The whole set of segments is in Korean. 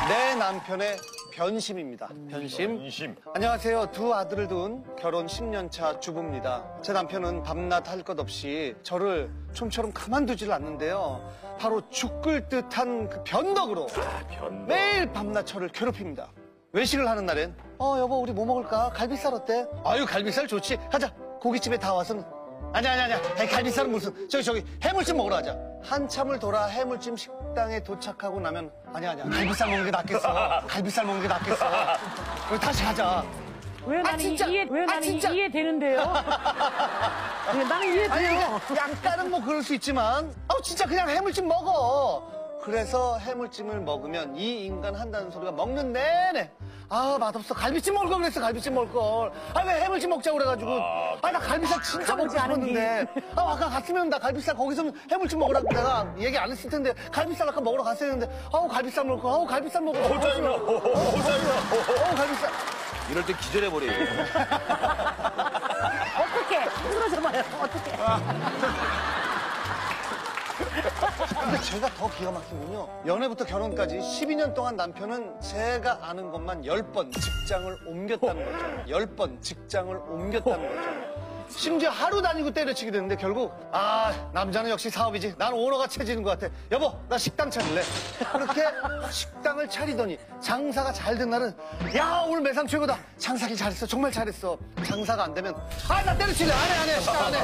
내 남편의 변심입니다. 변심. 안녕하세요. 두 아들을 둔 결혼 10년 차 주부입니다. 제 남편은 밤낮 할 것 없이 저를 좀처럼 가만두질 않는데요. 바로 죽을 듯한 그 변덕으로 매일 밤낮 저를 괴롭힙니다. 외식을 하는 날엔 여보 우리 뭐 먹을까? 갈비살 어때? 아유 갈비살 좋지. 가자. 고깃집에 다 와서 아니야. 갈비살은 무슨 저기 해물찜 먹으러 가자. 한참을 돌아 해물찜 식당에 도착하고 나면 아니야. 갈비살 먹는 게 낫겠어. 갈비살 먹는 게 낫겠어. 우리 다시 가자. 왜 나는 이해되는데요? 나는 이해돼요. 약간은 뭐 그럴 수 있지만 진짜 그냥 해물찜 먹어. 그래서 해물찜을 먹으면 이 인간 한다는 소리가 먹는 내내 맛없어. 갈비찜 먹을 걸 그랬어. 갈비찜 먹을 걸. 왜 해물찜 먹자고 그래가지고. 나 갈비살 진짜 먹고 싶었는데. 아까 갔으면 나 갈비살 거기서 해물찜 먹으라고 내가 얘기 안 했을 텐데. 갈비살 아까 먹으러 갔어야 했는데. 갈비살 먹을 거. 갈비살 먹을 거. 갈비살. 이럴 때 기절해버려요. 어떡해. 쓰러져봐요. 어떡해. 근데 제가 더 기가 막힌군요. 연애부터 결혼까지 12년 동안 남편은 제가 아는 것만 10번 직장을 옮겼다는 거죠. 10번 직장을 옮겼다는 거죠. 심지어 하루 다니고 때려치게 되는데 결국 남자는 역시 사업이지. 난 오너가 채지는 것 같아. 여보 나 식당 차릴래. 그렇게 식당을 차리더니 장사가 잘 된 날은 야 오늘 매상 최고다. 장사기 잘했어. 정말 잘했어. 장사가 안 되면 나 때려칠래. 안 해. 식당 안 해.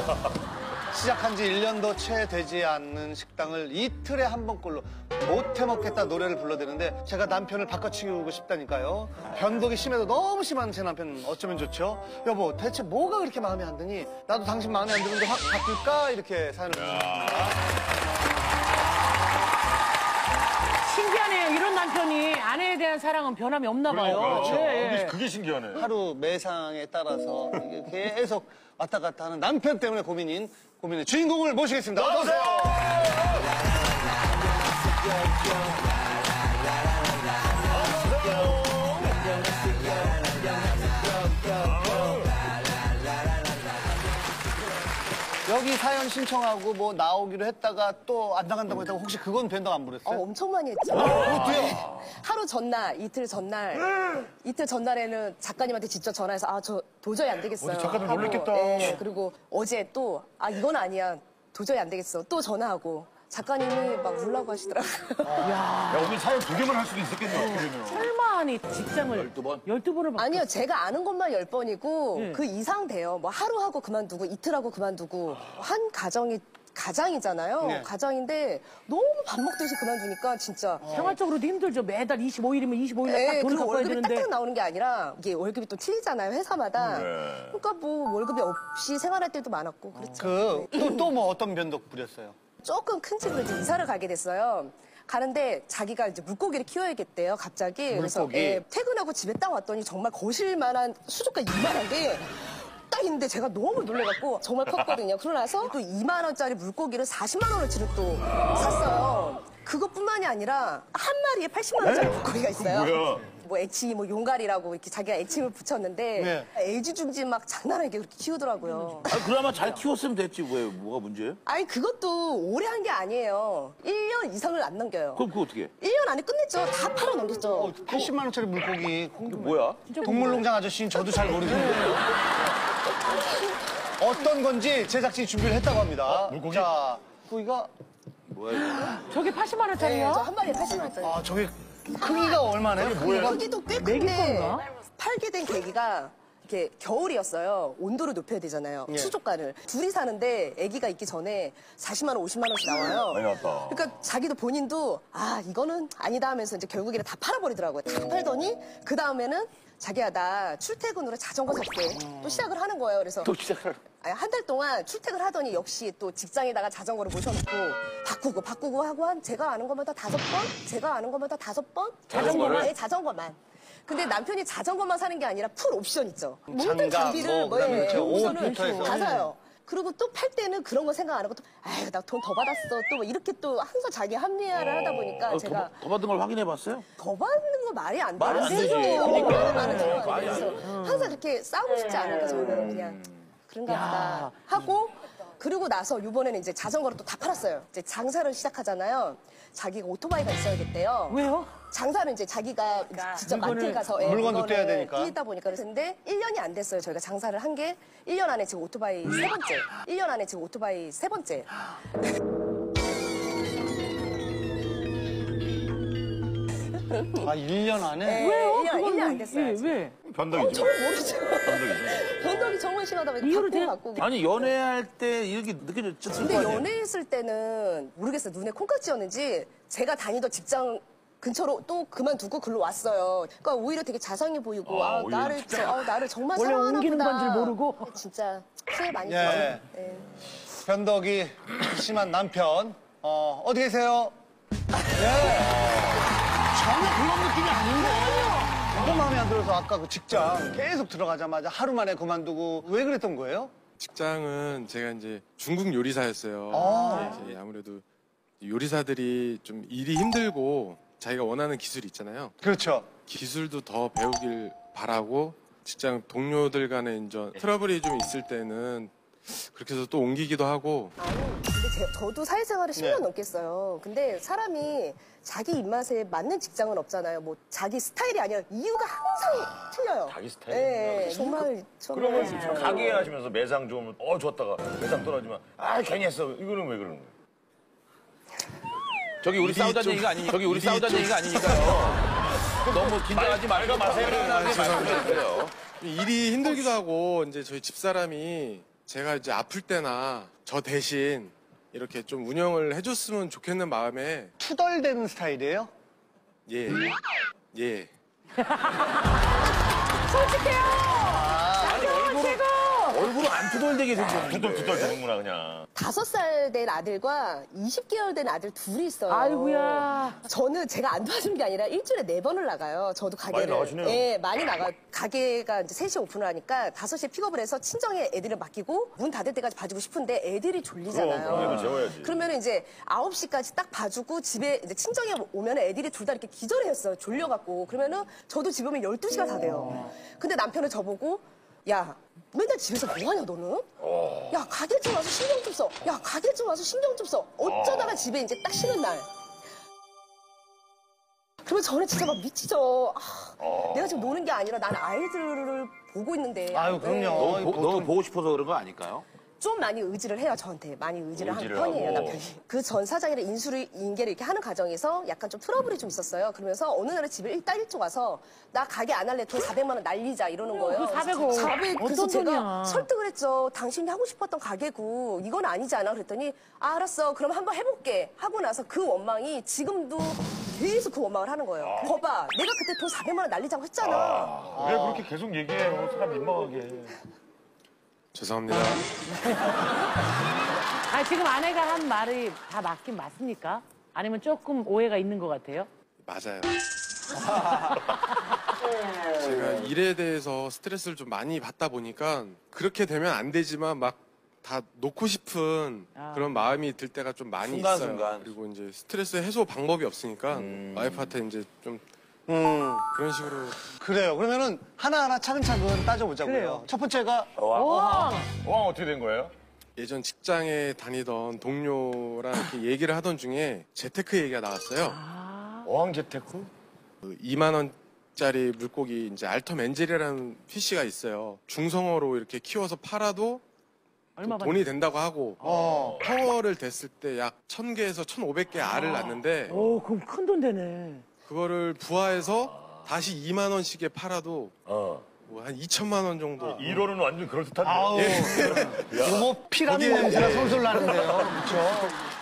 시작한 지 1년도 채 되지 않는 식당을 이틀에 한 번꼴로 못 해먹겠다 노래를 불러대는데 제가 남편을 바꿔치우고 싶다니까요. 변덕이 심해도 너무 심한 제 남편 어쩌면 좋죠? 여보 대체 뭐가 그렇게 마음에 안 드니? 나도 당신 마음에 안 드는데 확 바꿀까? 이렇게 사연을 보내주십니다. 신기하네요. 이런 남편이 아내에 대한 사랑은 변함이 없나 봐요. 그렇죠. 예. 그게 신기하네. 하루 매상에 따라서 이게 계속 왔다 갔다 하는 남편 때문에 고민의 주인공을 모시겠습니다. 어서 오세요. 여기 사연 신청하고 뭐 나오기로 했다가 또 안 나간다고 했다고 혹시 그건 변동 안 부렸어요? 엄청 많이 했죠. 어때요? 하루 전날, 이틀 전날에는 작가님한테 직접 전화해서 저 도저히 안 되겠어요. 작가님 하고, 놀랬겠다. 네, 그리고 어제 또 이건 아니야. 도저히 안 되겠어. 또 전화하고 작가님이 막 울라고 하시더라고요. 야, 오늘 사연 2개만 할 수도 있었겠네, 그러면. 설마니 직장을 12번? 12번을 아니요, 제가 아는 것만 10번이고 그 이상 돼요. 뭐 하루 하고 그만두고 이틀 하고 그만두고 한 가장이잖아요. 네. 가장인데 너무 밥 먹듯이 그만두니까 진짜 생활적으로도 힘들죠. 매달 25일이면 25일에 딱 네, 돈을 그리고 갚아야 월급이 되는데. 딱딱 나오는 게 아니라 이게 월급이 또 틀리잖아요, 회사마다. 네. 그러니까 뭐 월급이 없이 생활할 때도 많았고 그렇죠. 또 뭐 어떤 변덕 부렸어요? 조금 큰 집으로 이제 이사를 가게 됐어요. 가는데 자기가 이제 물고기를 키워야겠대요, 갑자기. 그래서 물고기? 퇴근하고 집에 딱 왔더니 정말 거실만한 수족관 이만한 게 딱 있는데 제가 너무 놀래갖고 정말 컸거든요. 그러고 나서 또 2만 원짜리 물고기를 40만 원어치를 또 샀어요. 그것뿐만이 아니라 한 마리에 80만 원짜리 물고기가 있어요. 뭐야? 뭐 애칭이 뭐 용갈이라고 이렇게 자기가 애칭을 붙였는데 네. 애지중지 막 장난하게 그렇게 키우더라고요. 그나마 잘 키웠으면 됐지. 왜? 뭐가 문제예요? 아니 그것도 오래 한 게 아니에요. 1년 이상을 안 넘겨요. 그럼 그거 어떻게 해? 1년 안에 끝냈죠. 다 팔아 넘겼죠. 80만 원짜리 물고기 이거 뭐야? 동물농장 아저씨는 저도 잘 모르겠는데 어떤 건지 제작진이 준비를 했다고 합니다. 물고기? 자, 고기가 뭐야, 이거? 저게 80만 원짜리야? 네, 저 한 마리에 80만 원짜리. 저게 크기가 얼마나요? 뭐예요? 크기도 꽤 먹일 큰데 건가? 팔게 된 계기가 이렇게 겨울이었어요. 온도를 높여야 되잖아요. 수족관을. 둘이 사는데 아기가 있기 전에 40만 원, 50만 원씩 나와요. 많이 나왔다. 그러니까 자기도 본인도 이거는 아니다 하면서 이제 결국에는 다 팔아버리더라고요. 다 팔더니 그 다음에는 자기야 나 출퇴근으로 자전거 샀대. 또 시작을 하는 거예요. 그래서 또 시작을. 한 달 동안 출퇴근을 하더니 역시 또 직장에다가 자전거를 모셔놓고 바꾸고 하고 한 제가 아는 것마다 5번? 자전거를? 네, 자전거만. 근데 남편이 자전거만 사는 게 아니라 풀 옵션 있죠. 모든 장갑, 장비를 뭐, 그다음에 저 우선은 옷부터 다 해서. 사요. 그리고 또 팔 때는 그런 거 생각 안 하고 또 나 돈 더 받았어. 또 뭐 이렇게 또 항상 자기 합리화를 하다 보니까 제가 더 받은 걸 확인해봤어요? 더 받는 거 말이 안 말이 안 되지. 그러니까. 많은 경우가 말이 안 그래서 항상 이렇게 싸우고 싶지 않으니까 저는 그냥 그런가 보다 하고 그리고 나서 이번에는 이제 자전거를 또 다 팔았어요. 이제 장사를 시작하잖아요. 자기가 오토바이가 있어야겠대요. 왜요? 장사는 이제 자기가 직접 마트에 가서 물건도 떼야 되니까. 뛰다 보니까 그랬는데 1년이 안 됐어요. 저희가 장사를 한 게 1년 안에 지금 오토바이 세 번째. 1년 안에 지금 오토바이 세 번째. 아, 1년 안에? 네, 왜요? 1년 안 됐어요. 예, 아직. 왜? 변덕이지. 저는 모르죠. 변덕이 정말 심하다 보니까 이유를 바꾸고. 아니, 연애할 때 이렇게 느껴졌을 근데 거 아니에요? 연애했을 때는 모르겠어요. 눈에 콩깍지였는지 제가 다니던 직장 근처로 또 그만두고 글로 왔어요. 그러니까 오히려 되게 자상해 보이고 오히려 나를 정말 원래 사랑하나 옮기는 보다. 건줄 모르고. 진짜 후회 많이 예. 했어요. 네. 변덕이 심한 남편. 어디 계세요? 전혀 그런 느낌이 아닌데. 너무 마음에 안 들어서 아까 그 직장 계속 들어가자마자 하루 만에 그만두고 왜 그랬던 거예요? 직장은 제가 이제 중국 요리사였어요. 이제 아무래도 요리사들이 좀 일이 힘들고 자기가 원하는 기술이 있잖아요. 그렇죠. 기술도 더 배우길 바라고 직장 동료들 간에 이제 트러블이 좀 있을 때는 그렇게 해서 또 옮기기도 하고. 아니, 근데 저도 사회생활을 10년 네. 넘겠어요. 근데 사람이 자기 입맛에 맞는 직장은 없잖아요. 뭐 자기 스타일이 아니라 이유가 항상 틀려요. 자기 스타일? 네, 정말 그러면 가게 하시면서 매상 좋으면 좋았다가 매상 떨어지면 괜히 했어. 이거는 왜 그러는 거예요? 저기 우리 싸우자는 얘기가 아니니까. 저기 우리 싸우자는 얘기가 아니니까요. 너무 긴장하지 말고 마세요. 말씀해주세요. 일이 힘들기도 하고 이제 저희 집사람이 제가 이제 아플 때나 저 대신 이렇게 좀 운영을 해줬으면 좋겠는 마음에 투덜대는 스타일이에요? 예. 예. 얼굴은 안 투덜대게 생겼는데. 두덜두덜 되는구나 그냥. 5살 된 아들과 20개월 된 아들 둘이 있어요. 아이고야. 저는 제가 안 도와준 게 아니라 일주일에 4번을 나가요. 저도 가게를. 많이 나가시네요. 예, 많이 나가. 가게가 이제 3시에 오픈을 하니까 5시에 픽업을 해서 친정에 애들을 맡기고 문 닫을 때까지 봐주고 싶은데 애들이 졸리잖아요. 그럼 애들 재워야지. 그러면 이제 9시까지 딱 봐주고 집에 이제 친정에 오면 애들이 둘 다 이렇게 기절했어요. 졸려갖고. 그러면은 저도 집에 오면 12시가 다 돼요. 근데 남편은 저보고 야, 맨날 집에서 뭐 하냐, 너는? 야, 가게 좀 와서 신경 좀 써. 야, 가게 좀 와서 신경 좀 써. 어쩌다가 집에 이제 딱 쉬는 날. 그러면 저는 진짜 막 미치죠. 내가 지금 노는 게 아니라 난 아이들을 보고 있는데. 아유, 그럼요. 네. 너무 보고 싶어서 그런 거 아닐까요? 좀 많이 의지를 해요, 저한테. 많이 의지를 하는 의지를 편이에요, 하고. 남편이. 그 전 사장이랑 인계를 이렇게 하는 과정에서 약간 좀 트러블이 좀 있었어요. 그러면서 어느 날에 집에 일찍 와서 나 가게 안 할래. 돈 400만 원 날리자 이러는 거예요. 그 400억. 400. 그래서 어떤 제가 돈이야. 설득을 했죠. 당신이 하고 싶었던 가게고 이건 아니지 않아? 그랬더니 알았어. 그럼 한번 해볼게. 하고 나서 그 원망이 지금도 계속 그 원망을 하는 거예요. 거봐. 내가 그때 돈 400만 원 날리자고 했잖아. 왜 그렇게 계속 얘기해요? 사람 민망하게. 죄송합니다. 아, 지금 아내가 한 말이 다 맞긴 맞습니까? 아니면 조금 오해가 있는 것 같아요? 맞아요. 제가 일에 대해서 스트레스를 좀 많이 받다 보니까 그렇게 되면 안 되지만 막 다 놓고 싶은 그런 마음이 들 때가 좀 많이 순간순간. 있어요. 그리고 이제 스트레스 해소 방법이 없으니까 와이프한테 이제 좀 그런 식으로 그래요. 그러면은 하나하나 차근차근 따져보자고요. 그래요. 첫 번째가 와. 어떻게 된 거예요? 예전 직장에 다니던 동료랑 이렇게 얘기를 하던 중에 재테크 얘기가 나왔어요. 어항 재테크? 그 2만 원짜리 물고기 이제 알텀 엔젤이라는 피쉬가 있어요. 중성어로 이렇게 키워서 팔아도 얼마 돈이 된다고 하고 타워를 댔을 때 약 1000개에서 1500개 알을 낳는데 오, 그럼 큰 돈 되네. 그거를 부화해서 다시 2만 원씩에 팔아도 어. 뭐 한 2천만 원 정도. 1호는 완전 그럴듯한데. 아우, 이거 뭐 피라미 거기에 냄새가 이제- 솔솔 나는데요.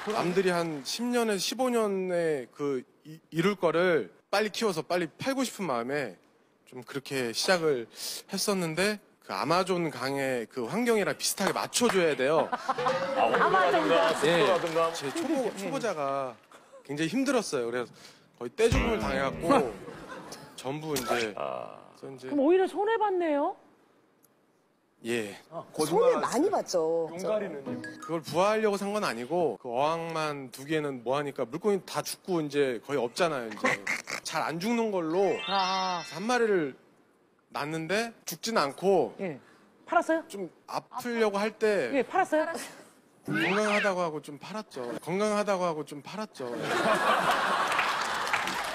그렇죠? 남들이 한 10년에서 15년에 그 이룰 거를 빨리 키워서 빨리 팔고 싶은 마음에 좀 그렇게 시작을 했었는데 그 아마존 강의 그 환경이랑 비슷하게 맞춰줘야 돼요. 온도라든가 습도라든가. 제 초보자가 굉장히 힘들었어요. 그래서 거의 떼죽음을 당해갖고 전부 이제, 그래서 이제 그럼 오히려 손해봤네요? 예. 손해 많이 봤죠. 그걸 부화하려고 산 건 아니고 그 어항만 2개는 뭐 하니까 물고기 다 죽고 이제 거의 없잖아요. 이제 잘 안 죽는 걸로 아, 한 마리를 낳는데 죽진 않고 예. 팔았어요? 좀 아프려고 할 때 예, 팔았어요? 건강하다고 하고 좀 팔았죠. 건강하다고 하고 좀 팔았죠.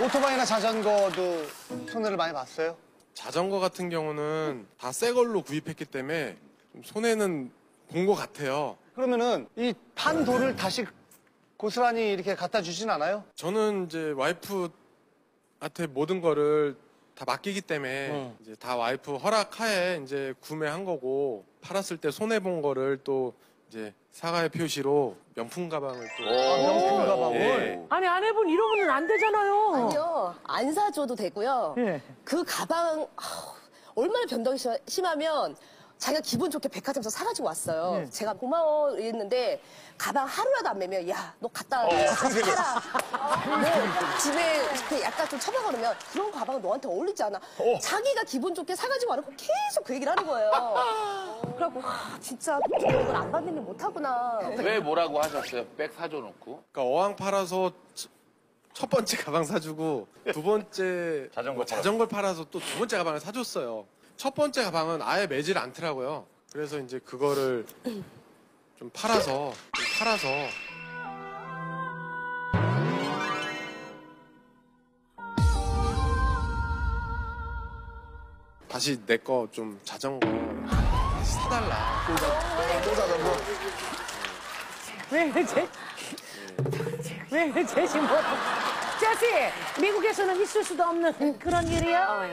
오토바이나 자전거도 손해를 많이 봤어요? 자전거 같은 경우는 다 새 걸로 구입했기 때문에 좀 손해는 본 것 같아요. 그러면은 이 판 돌을 다시 고스란히 이렇게 갖다 주진 않아요? 저는 이제 와이프한테 모든 거를 다 맡기기 때문에 이제 다 와이프 허락하에 이제 구매한 거고 팔았을 때 손해 본 거를 또 이제 사과의 표시로 명품 가방을 또 명품 가방을? 예. 아니 아내분 이러면 안 되잖아요. 아니요, 안 사줘도 되고요. 예. 그 가방 얼마나 변덕이 심하면 자기가 기분 좋게 백화점에서 사가지고 왔어요. 네. 제가 고마워 이랬는데 가방 하루라도 안 매면 야 너 갖다 팔아. 뭐 집에 이렇게 약간 좀 처박아 놓으면 그런 가방은 너한테 어울리지 않아. 자기가 기분 좋게 사가지고 와놓고 계속 그 얘기를 하는 거예요. 그래갖고 진짜 제가 이걸 안 받으면 못하구나. 왜 뭐라고 하셨어요? 백 사줘 놓고. 그러니까 어항 팔아서 첫 번째 가방 사주고 두 번째 자전거 팔아서 또 두 번째 가방을 사줬어요. 첫 번째 가방은 아예 매질 않더라고요. 그래서 이제 그거를 좀 팔아서 다시 내 거 좀 자전거 다시 사달라. 왜 제시 뭐 제시 미국에서는 있을 수도 없는 그런 일이야.